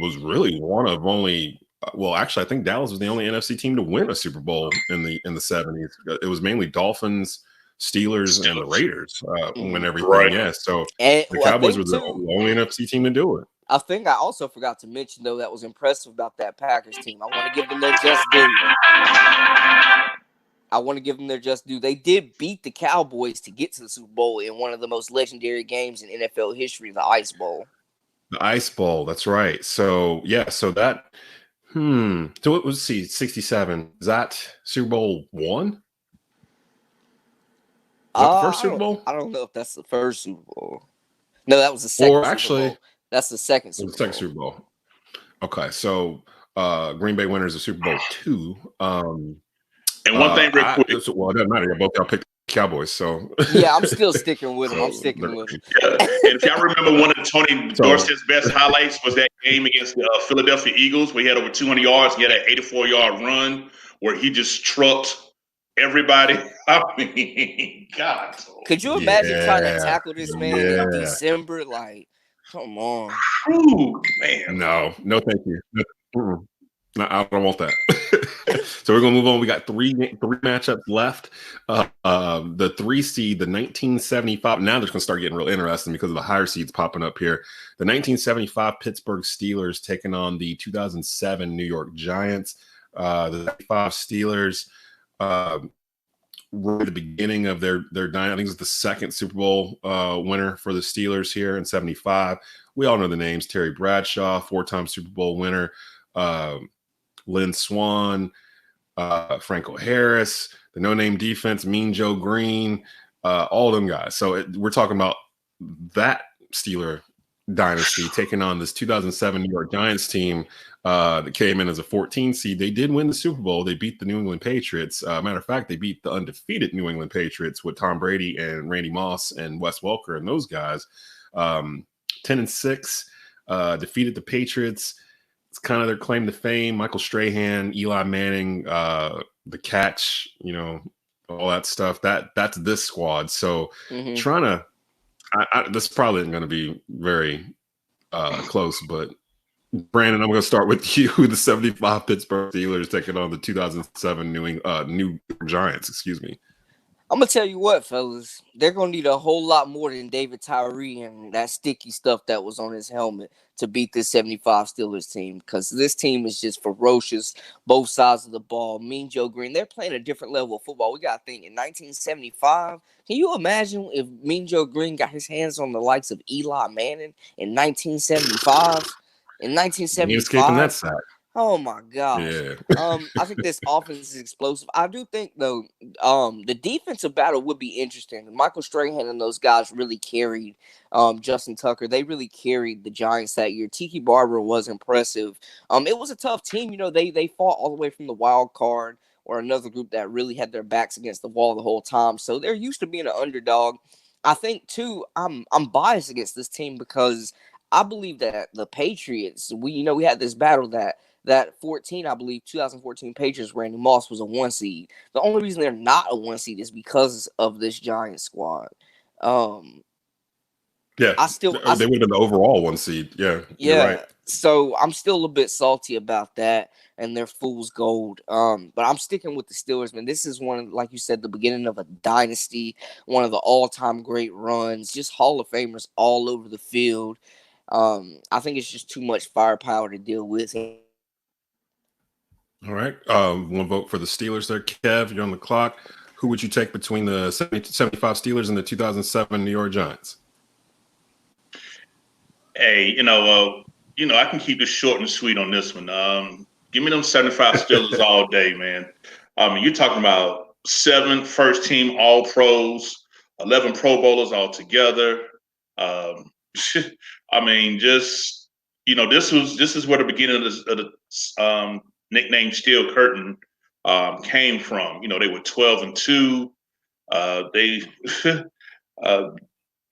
was really one of only. Well, actually, I think Dallas was the only NFC team to win a Super Bowl in the 70s. It was mainly Dolphins, Steelers, and the Raiders win everything. Right. Yeah, so the Cowboys were the only NFC team to do it. I think I also forgot to mention, though, that was impressive about that Packers team. I want to give them their just due. They did beat the Cowboys to get to the Super Bowl in one of the most legendary games in NFL history, the Ice Bowl. The Ice Bowl, that's right. So, yeah, so that – so it was 67. Is that Super Bowl 1? Is that the first Super Bowl? I don't know if that's the first Super Bowl. No, that was the second. Or actually, Super Bowl. That's the second Super Bowl. Second Super Bowl. Okay, so Green Bay winners of Super Bowl 2. And one thing real quick. Well, it doesn't matter. Both y'all picked the Cowboys, so yeah, I'm still sticking with them. I'm sticking with them. Yeah. And if y'all remember, one of Tony Dorsett's best highlights was that game against the Philadelphia Eagles, where he had over 200 yards. He had an 84-yard run where he just trucked everybody. I mean, God. Could you imagine trying to tackle this man in December? Like, come on. Ooh, man. No, thank you. No, I don't want that. So we're gonna move on. We got three matchups left. The 3 seed, the 1975. Now they're gonna start getting real interesting because of the higher seeds popping up here. The 1975 Pittsburgh Steelers taking on the 2007 New York Giants. The 5 Steelers were at the beginning of their I think it was the second Super Bowl winner for the Steelers here in 75. We all know the names: Terry Bradshaw, 4-time Super Bowl winner. Lynn Swann, Franco Harris, the no-name defense, Mean Joe Green, all them guys. So we're talking about that Steeler dynasty taking on this 2007 New York Giants team that came in as a 14 seed. They did win the Super Bowl. They beat the New England Patriots. Matter of fact, they beat the undefeated New England Patriots with Tom Brady and Randy Moss and Wes Welker and those guys. 10-6, defeated the Patriots. It's kind of their claim to fame. Michael Strahan, Eli Manning, the catch, all that stuff. That's this squad. So trying to, this probably isn't going to be very close. But Brandon, I'm going to start with you. The 75 Pittsburgh Steelers taking on the 2007 New York Giants. Excuse me. I'm gonna tell you what, fellas, they're gonna need a whole lot more than David Tyree and that sticky stuff that was on his helmet to beat this 75 Steelers team, because this team is just ferocious, both sides of the ball. Mean Joe Green, they're playing a different level of football. We gotta think, in 1975, can you imagine if Mean Joe Green got his hands on the likes of Eli Manning in 1975? In 1975, he escaping that sack. Oh my gosh. Yeah. I think this offense is explosive. I do think though, the defensive battle would be interesting. Michael Strahan and those guys really carried Justin Tucker. They really carried the Giants that year. Tiki Barber was impressive. It was a tough team. They fought all the way from the wild card or another group that really had their backs against the wall the whole time. So they're used to being an underdog. I think too, I'm biased against this team because I believe that the Patriots, we had this battle that 2014 Patriots, Randy Moss was a 1 seed. The only reason they're not a 1 seed is because of this Giants squad. They would have been the overall 1 seed. Yeah. You're right. So I'm still a bit salty about that and their fool's gold. But I'm sticking with the Steelers, man. This is one, like you said, the beginning of a dynasty, one of the all-time great runs, just Hall of Famers all over the field. I think it's just too much firepower to deal with. All right. One vote for the Steelers there. Kev, you're on the clock. Who would you take between the 75 Steelers and the 2007 New York Giants? Hey, I can keep this short and sweet on this one. Give me them 75 Steelers all day, man. You're talking about 7 first-team All-Pros, 11 Pro Bowlers altogether. I mean, just this is where the beginning of the nickname Steel Curtain came from. They were 12-2. They,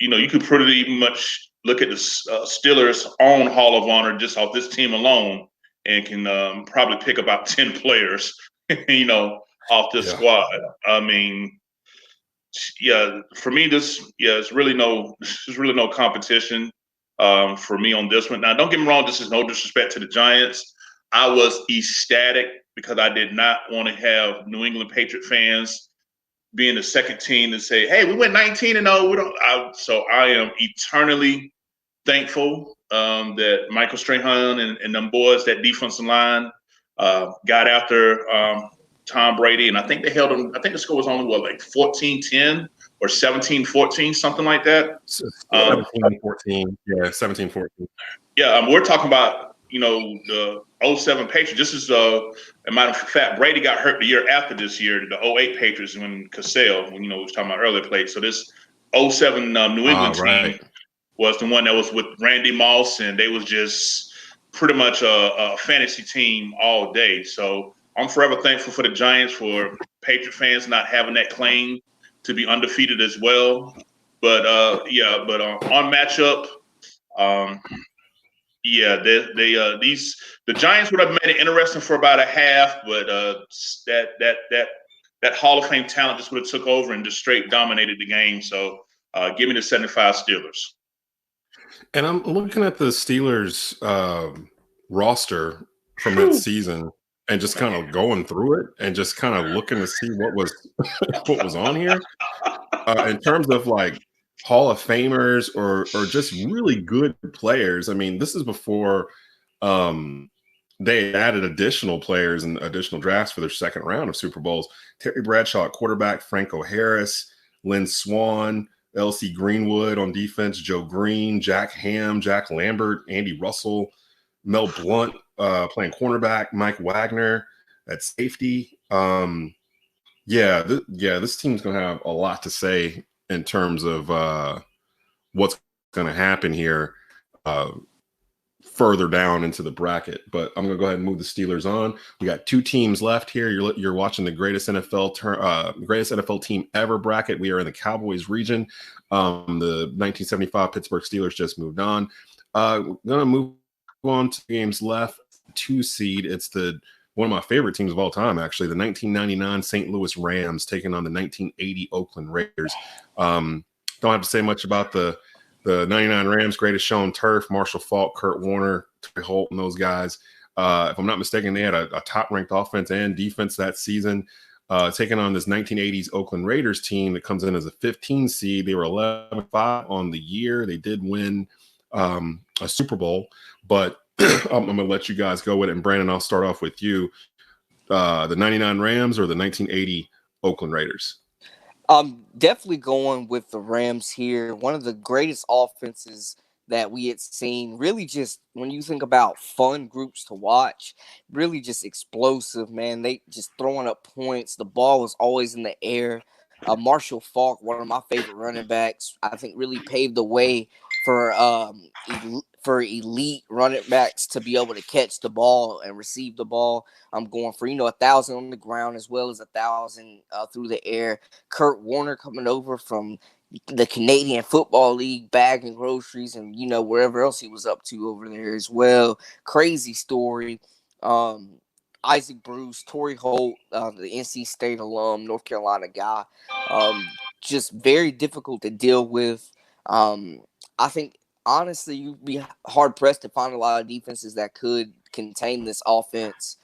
you could pretty much look at the Steelers' own Hall of Honor just off this team alone, and can probably pick about 10 players, off this squad. I mean, for me, there's really no competition for me on this one. Now, don't get me wrong, this is no disrespect to the Giants. I was ecstatic because I did not want to have New England Patriot fans being the second team to say, "Hey, we went 19-0." So I am eternally thankful that Michael Strahan and them boys, that defensive line, got after Tom Brady, and I think they held him. I think the score was only 14-10 or 17-14, something like that. 17-14. Yeah, 17-14. Yeah, we're talking about the 07 Patriots. This is a matter of fact, Brady got hurt the year after this year, the 08 Patriots, when Cassell, we was talking about earlier, played. So this 07 New England team was the one that was with Randy Moss, and they was just pretty much a fantasy team all day. So I'm forever thankful for the Giants, for Patriot fans not having that claim to be undefeated as well. But on matchup, um, yeah, the Giants would have made it interesting for about a half, but that Hall of Fame talent just would have took over and just straight dominated the game. So give me the 75 Steelers. And I'm looking at the Steelers roster from that season and just kind of going through it and just kind of looking to see what was what was on here in terms of like Hall of Famers or just really good players. I mean, this is before they added additional players and additional drafts for their second round of Super Bowls. Terry Bradshaw at quarterback, Franco Harris, Lynn Swann, L.C. Greenwood on defense, Joe Green, Jack Ham, Jack Lambert, Andy Russell, Mel Blount playing cornerback, Mike Wagner at safety. This team's going to have a lot to say in terms of what's going to happen here further down into the bracket. But I'm going to go ahead and move the Steelers on. We got two teams left here. You're watching the greatest NFL team ever bracket. We are in the Cowboys region. The 1975 Pittsburgh Steelers just moved on. We're going to move on to games left. 2 seed. It's one of my favorite teams of all time, actually, the 1999 St. Louis Rams taking on the 1980 Oakland Raiders. Don't have to say much about the 99 Rams, greatest show on turf, Marshall Faulk, Kurt Warner, Terry Holt, and those guys. If I'm not mistaken, they had a top-ranked offense and defense that season, taking on this 1980s Oakland Raiders team that comes in as a 15 seed. They were 11-5 on the year. They did win a Super Bowl, but I'm going to let you guys go with it. And Brandon, I'll start off with you. The 99 Rams or the 1980 Oakland Raiders? I'm definitely going with the Rams here. One of the greatest offenses that we had seen, really just when you think about fun groups to watch, really just explosive, man. They just throwing up points. The ball was always in the air. Marshall Faulk, one of my favorite running backs, I think really paved the way for elite running backs to be able to catch the ball and receive the ball. I'm going for 1,000 on the ground as well as 1,000 through the air. Kurt Warner coming over from the Canadian Football League, bagging groceries and wherever else he was up to over there as well. Crazy story. Isaac Bruce, Torrey Holt, the NC State alum, North Carolina guy. Just very difficult to deal with. I think, honestly, you'd be hard-pressed to find a lot of defenses that could contain this offense.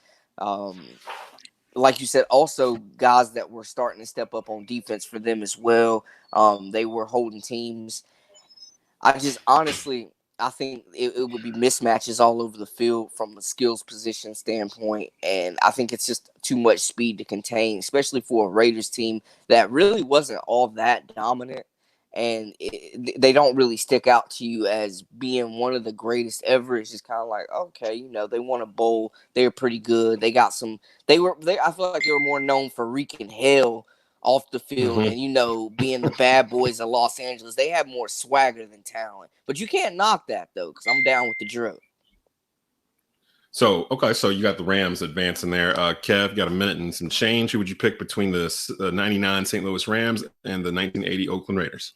Like you said, also guys that were starting to step up on defense for them as well. They were holding teams. I think it would be mismatches all over the field from a skills position standpoint. And I think it's just too much speed to contain, especially for a Raiders team that really wasn't all that dominant. And they don't really stick out to you as being one of the greatest ever. It's just kind of like, okay, they won a bowl. They're pretty good. I feel like they were more known for wreaking hell off the field and, being the bad boys of Los Angeles. They have more swagger than talent. But you can't knock that, though, because I'm down with the drill. So you got the Rams advancing there. Kev, got a minute and some change. Who would you pick between the 99 St. Louis Rams and the 1980 Oakland Raiders?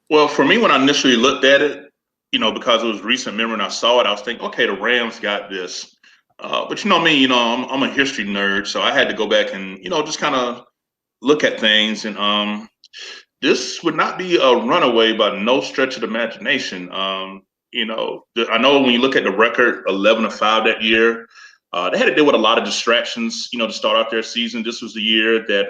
Well, for me, when I initially looked at it, because it was recent memory and I saw it, I was thinking, okay, the Rams got this. But you know me, I'm a history nerd, so I had to go back and, just kind of look at things. And this would not be a runaway by no stretch of the imagination. I know when you look at the record, 11-5 that year, they had to deal with a lot of distractions, to start out their season. This was the year that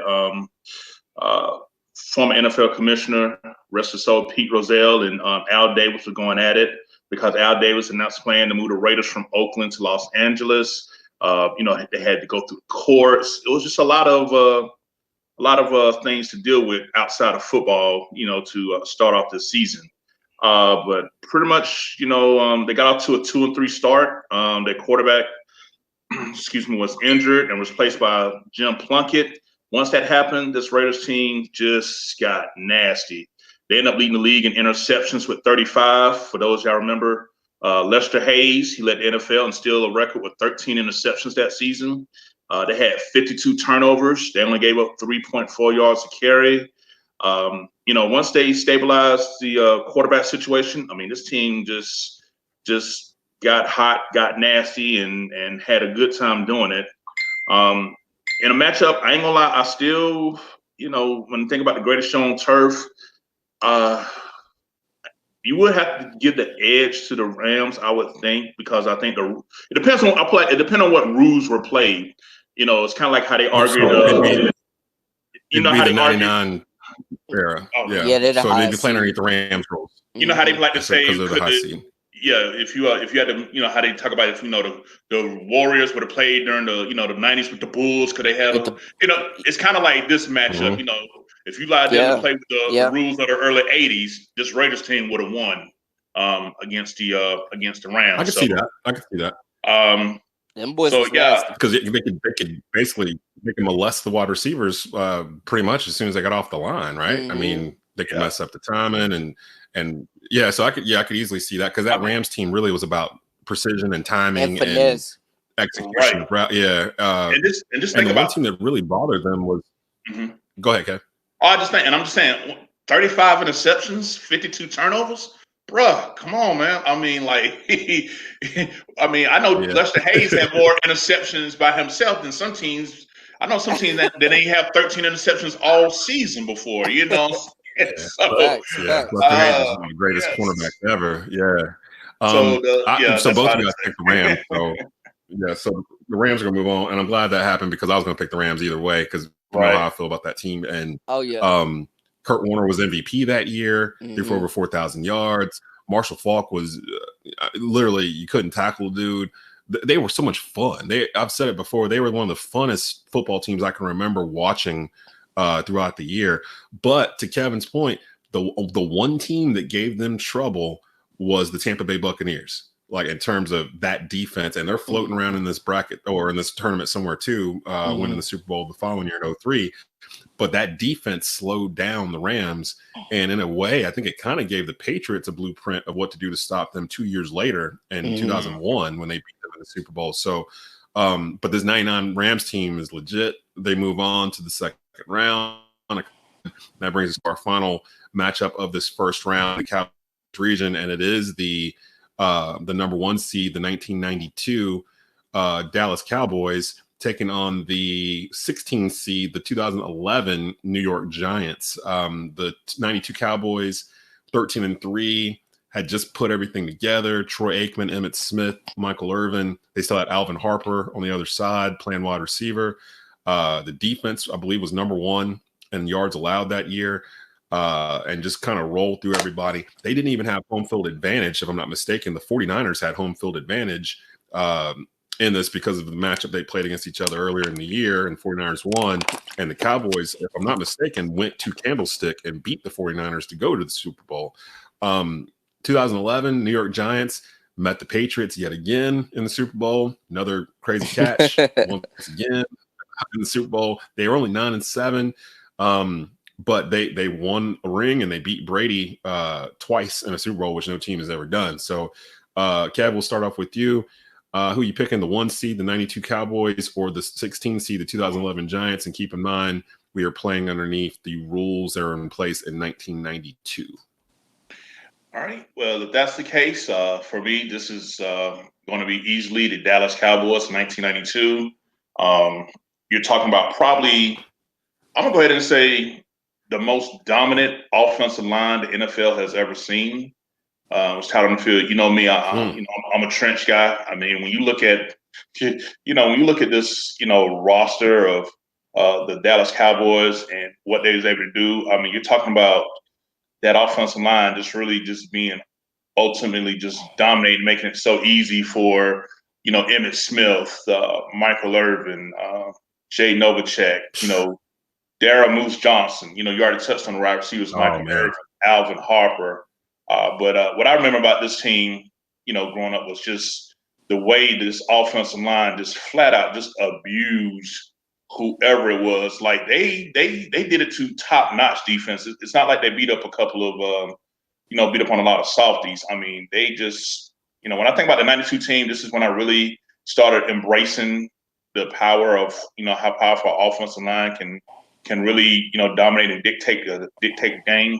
former NFL commissioner, rest his soul, Pete Rozelle and Al Davis were going at it because Al Davis announced a plan to move the Raiders from Oakland to Los Angeles. They had to go through courts. It was just a lot of things to deal with outside of football, to start off this season. But pretty much, they got off to a 2-3 start. Their quarterback, was injured and was replaced by Jim Plunkett. Once that happened, this Raiders team just got nasty. They ended up leading the league in interceptions with 35. For those y'all remember, Lester Hayes, he led the NFL and still a record with 13 interceptions that season. They had 52 turnovers. They only gave up 3.4 yards a carry. Once they stabilized the quarterback situation, I mean, this team just got hot, got nasty, and had a good time doing it. In a matchup, I ain't gonna lie, I still, when I think about the greatest show on turf, you would have to give the edge to the Rams, I would think, because I think it depends on what rules were played. It's kind of like how they argued. It'd be the 99 era. Yeah, they're the so they'd be highest playing seed. underneath the Rams rules. You know how they like to say because they're the high seed. Yeah, if you had to, how they talk about if the Warriors would have played during the the 90s with the Bulls, could they have it's kind of like this matchup. Mhm. If you allowed them to play with the rules of the early 80s, this Raiders team would have won against the Rams. I can see that. Them boys So yeah, because they could basically make them molest the wide receivers pretty much as soon as they got off the line, right? Mm-hmm. I mean, they could mess up the timing and yeah. So I could easily see that because that Rams team really was about precision and timing and execution. Right. Yeah. And just and think the about one team that really bothered them was. Mm-hmm. Go ahead, Kev. I'm just saying, 35 interceptions, 52 turnovers. Bruh, come on, man. I mean, I know Lester Hayes had more interceptions by himself than some teams. I know some teams that ain't have 13 interceptions all season before, Lester Hayes is one of the greatest cornerbacks ever. Yeah. So both of you guys picked the Rams. So so the Rams are gonna move on, and I'm glad that happened because I was gonna pick the Rams either way because you know how I feel about that team. And Kurt Warner was MVP that year, threw for over 4,000 yards. Marshall Faulk was literally, you couldn't tackle the dude. They were so much fun. I've said it before, they were one of the funnest football teams I can remember watching throughout the year. But to Kevin's point, the one team that gave them trouble was the Tampa Bay Buccaneers. Like in terms of that defense, and they're floating around in this bracket or in this tournament somewhere too, winning the Super Bowl the following year in 2003. But that defense slowed down the Rams. And in a way, I think it kind of gave the Patriots a blueprint of what to do to stop them 2 years later in 2001 when they beat them in the Super Bowl. So, but this 99 Rams team is legit. They move on to the second round. That brings us to our final matchup of this first round, the Cowboys Region. And it is the number one seed, the 1992 Dallas Cowboys, taking on the 16th seed, the 2011 New York Giants. The 92 Cowboys, 13-3, had just put everything together. Troy Aikman, Emmitt Smith, Michael Irvin. They still had Alvin Harper on the other side, playing wide receiver. The defense, I believe, was number one in yards allowed that year. And just kind of rolled through everybody. They didn't even have home field advantage, if I'm not mistaken. The 49ers had home field advantage in this because of the matchup they played against each other earlier in the year, and 49ers won. And the Cowboys, if I'm not mistaken, went to Candlestick and beat the 49ers to go to the Super Bowl. 2011, New York Giants met the Patriots yet again in the Super Bowl. Another crazy catch once again in the Super Bowl. They were only 9-7. But they won a ring and they beat Brady twice in a Super Bowl, which no team has ever done. So, Kev, we'll start off with you. Who you picking, the 1 seed, the 92 Cowboys, or the 16 seed, the 2011 Giants? And keep in mind, we are playing underneath the rules that are in place in 1992. All right. Well, if that's the case, for me, this is going to be easily the Dallas Cowboys, 1992. You're talking about probably, I'm going to go ahead and say, the most dominant offensive line the NFL has ever seen. Was out on the field. You know me, I'm a trench guy. I mean, when you look at, this, roster of the Dallas Cowboys and what they was able to do, I mean, you're talking about that offensive line just really just being ultimately just dominating, making it so easy for, Emmitt Smith, Michael Irvin, Jay Novacek, Darrell Moose Johnson. You already touched on the wide receivers, Michael Irvin, Alvin Harper. But what I remember about this team, growing up was just the way this offensive line just flat out just abused whoever it was. Like they did it to top notch defense. It's not like they beat up a couple of, beat up on a lot of softies. I mean, they just when I think about the 92 team, this is when I really started embracing the power of, how powerful offensive line can really, dominate and dictate the game.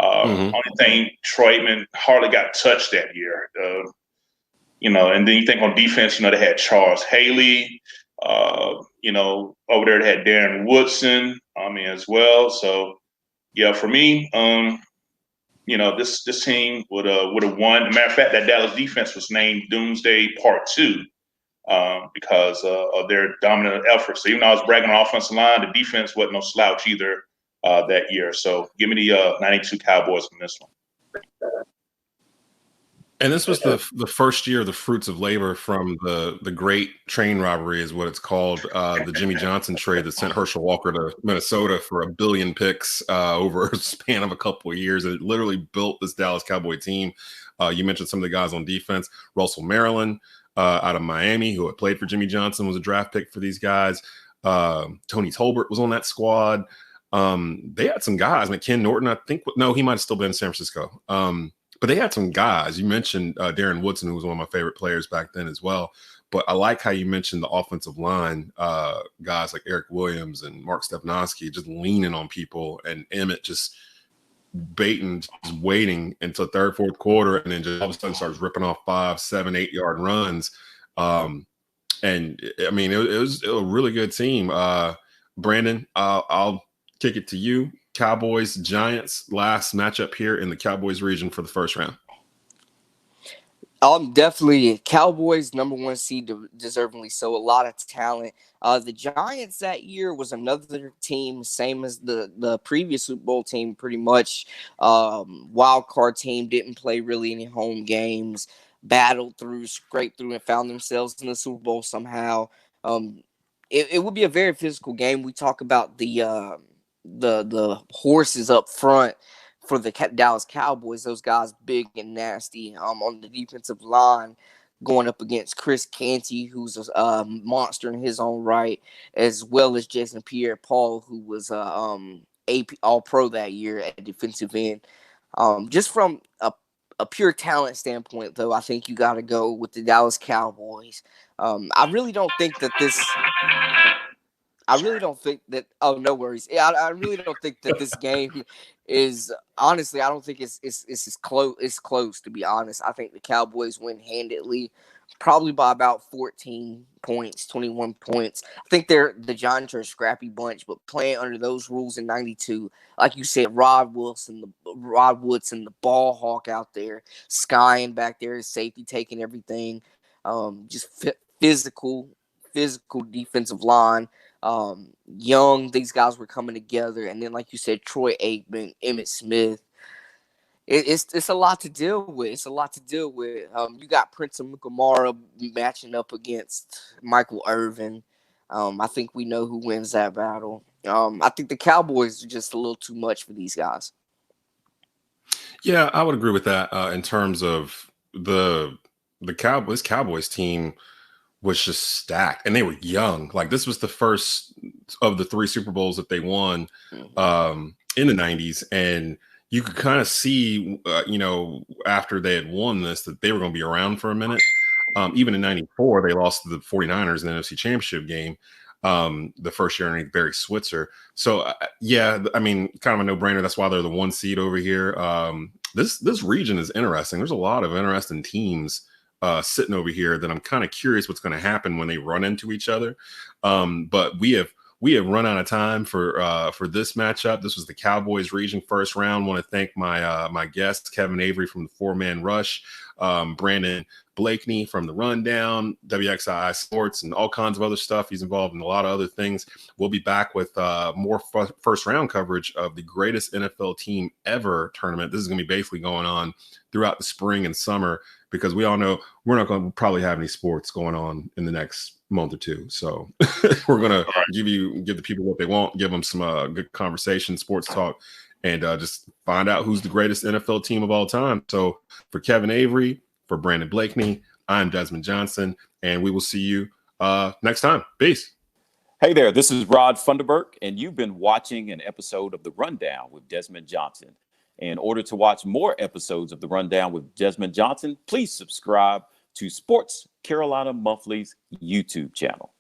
Mm-hmm. Only thing, Troy Aikman hardly got touched that year. And then you think on defense, they had Charles Haley, over there they had Darren Woodson, as well. So yeah, for me, this team would have won. As a matter of fact, that Dallas defense was named Doomsday Part 2 because of their dominant efforts. So even though I was bragging on offensive line, the defense wasn't no slouch either that year. So give me the 92 Cowboys in this one. And this was the first year of the fruits of labor from the great train robbery, is what it's called, the Jimmy Johnson trade that sent Herschel Walker to Minnesota for 1 billion picks over a span of a couple of years. It literally built this Dallas Cowboy team. You mentioned some of the guys on defense. Russell Maryland out of Miami, who had played for Jimmy Johnson, was a draft pick for these guys. Tony Tolbert was on that squad. They had some guys. Ken Norton, I think. No, he might have still been in San Francisco. But they had some guys. You mentioned Darren Woodson, who was one of my favorite players back then as well. But I like how you mentioned the offensive line, guys like Eric Williams and Mark Stepnoski just leaning on people, and Emmett just baiting, just waiting until third, fourth quarter, and then just all of a sudden starts ripping off 5, 7, 8 yard runs. And it was a really good team. Brandon, I'll kick it to you. Cowboys, Giants, last matchup here in the Cowboys region for the first round. Definitely Cowboys #1 seed, deservingly so. A lot of talent. The Giants that year was another team, same as the previous Super Bowl team, pretty much. Wild card team, didn't play really any home games, battled through, scraped through, and found themselves in the Super Bowl somehow. It would be a very physical game. We talk about the horses up front for the Dallas Cowboys. Those guys big and nasty. On the defensive line, going up against Chris Canty, who's a monster in his own right, as well as Jason Pierre-Paul, who was AP All-Pro that year at defensive end. Just from a pure talent standpoint, though, I think you got to go with the Dallas Cowboys. I really don't think that this. Oh, no worries. Yeah, I really don't think that this game is, honestly, I don't think it's as close. It's close, to be honest. I think the Cowboys win handedly, probably by about 14 points, 21 points. I think the Giants are a scrappy bunch, but playing under those rules in 92, like you said, Rod Woodson, the ball hawk out there, skying back there, safety taking everything, just physical defensive line. Young, these guys were coming together, and then, like you said, Troy Aikman, Emmitt Smith. It's a lot to deal with. It's a lot to deal with. You got Prince Amukamara matching up against Michael Irvin. I think we know who wins that battle. I think the Cowboys are just a little too much for these guys. Yeah, I would agree with that in terms of the Cowboys team was just stacked, and they were young. Like, this was the first of the 3 Super Bowls that they won in the 90s, and you could kind of see, after they had won this, that they were going to be around for a minute. Even in 94, they lost to the 49ers in the NFC Championship game the first year underneath Barry Switzer. So, kind of a no-brainer. That's why they're the 1 seed over here. This region is interesting. There's a lot of interesting teams sitting over here that I'm kind of curious what's going to happen when they run into each other. But we have run out of time for this matchup. This was the Cowboys region first round. Want to thank my guests, Kevin Avery from the 4-Man Rush, Brandon Blakney from the Rundown, WXII Sports, and all kinds of other stuff. He's involved in a lot of other things. We'll be back with more first round coverage of the greatest NFL team ever tournament. This is going to be basically going on throughout the spring and summer, because we all know we're not going to probably have any sports going on in the next month or two. So we're going to give the people what they want, give them some good conversation, sports talk, and just find out who's the greatest NFL team of all time. So for Kevin Avery, for Brandon Blakney, I'm Desmond Johnson, and we will see you next time. Peace. Hey there, this is Rod Funderburk, and you've been watching an episode of The Rundown with Desmond Johnson. In order to watch more episodes of The Rundown with Desmond Johnson, please subscribe to Sports Carolina Monthly's YouTube channel.